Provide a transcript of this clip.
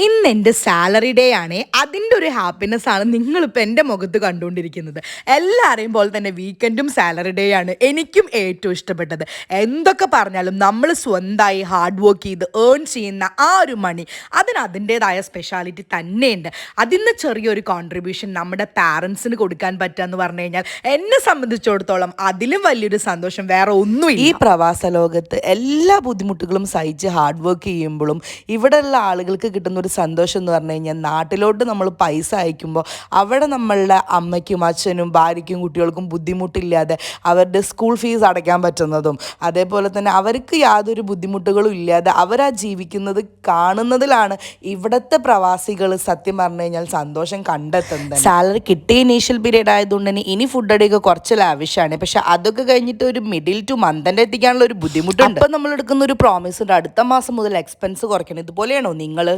ഇന്ന് എൻ്റെ salary day ആണ്. അതിൻ്റെ ഒരു ഹാപ്പിനെസ് ആണ് നിങ്ങളിപ്പോൾ എൻ്റെ മുഖത്ത് കണ്ടുകൊണ്ടിരിക്കുന്നത്. എല്ലാവരെയും പോലെ തന്നെ വീക്കെൻഡും സാലറി ഡേ ആണ് എനിക്കും ഏറ്റവും ഇഷ്ടപ്പെട്ടത്. എന്തൊക്കെ പറഞ്ഞാലും നമ്മൾ സ്വന്തമായി ഹാർഡ് വർക്ക് ചെയ്ത് ഏൺ ചെയ്യുന്ന ആ ഒരു മണി അതിന് അതിൻ്റേതായ സ്പെഷ്യാലിറ്റി തന്നെയുണ്ട്. അതിന്ന് ചെറിയൊരു കോൺട്രിബ്യൂഷൻ നമ്മുടെ പാരൻസിന് കൊടുക്കാൻ പറ്റുക എന്ന് പറഞ്ഞു കഴിഞ്ഞാൽ എന്നെ സംബന്ധിച്ചിടത്തോളം അതിലും വലിയൊരു സന്തോഷം വേറെ ഒന്നുമില്ല. ഈ പ്രവാസ ലോകത്ത് എല്ലാ ബുദ്ധിമുട്ടുകളും സഹിച്ച് ഹാർഡ് വർക്ക് ചെയ്യുമ്പോഴും ഇവിടെയുള്ള ആളുകൾക്ക് കിട്ടുന്ന ഒരു സന്തോഷം എന്ന് പറഞ്ഞു കഴിഞ്ഞാൽ നാട്ടിലോട്ട് നമ്മൾ പൈസ അയക്കുമ്പോൾ അവിടെ നമ്മളുടെ അമ്മയ്ക്കും അച്ഛനും ഭാര്യയ്ക്കും കുട്ടികൾക്കും ബുദ്ധിമുട്ടില്ലാതെ അവരുടെ സ്കൂൾ ഫീസ് അടയ്ക്കാൻ പറ്റുന്നതും അതേപോലെ തന്നെ അവർക്ക് യാതൊരു ബുദ്ധിമുട്ടുകളും ഇല്ലാതെ അവരാ ജീവിക്കുന്നത് കാണുന്നതിലാണ് ഇവിടുത്തെ പ്രവാസികൾ സത്യം പറഞ്ഞു കഴിഞ്ഞാൽ സന്തോഷം കണ്ടെത്തുന്നത്. സാലറി കിട്ടിയ ഇനീഷ്യൽ പീരീഡ് ആയതുകൊണ്ട് തന്നെ ഇനി ഫുഡ് അടിയൊക്കെ കുറച്ച് ലാവിഷാണ്. പക്ഷെ അതൊക്കെ കഴിഞ്ഞിട്ട് ഒരു മിഡിൽ ടു മന്ത് എൻ്റെ എത്തിക്കാനുള്ള ഒരു ബുദ്ധിമുട്ടുണ്ട്. അപ്പം നമ്മൾ എടുക്കുന്ന ഒരു പ്രോമിസ് ഉണ്ട്, അടുത്ത മാസം മുതൽ എക്സ്പെൻസ് കുറയ്ക്കണം. ഇതുപോലെയാണോ നിങ്ങൾ?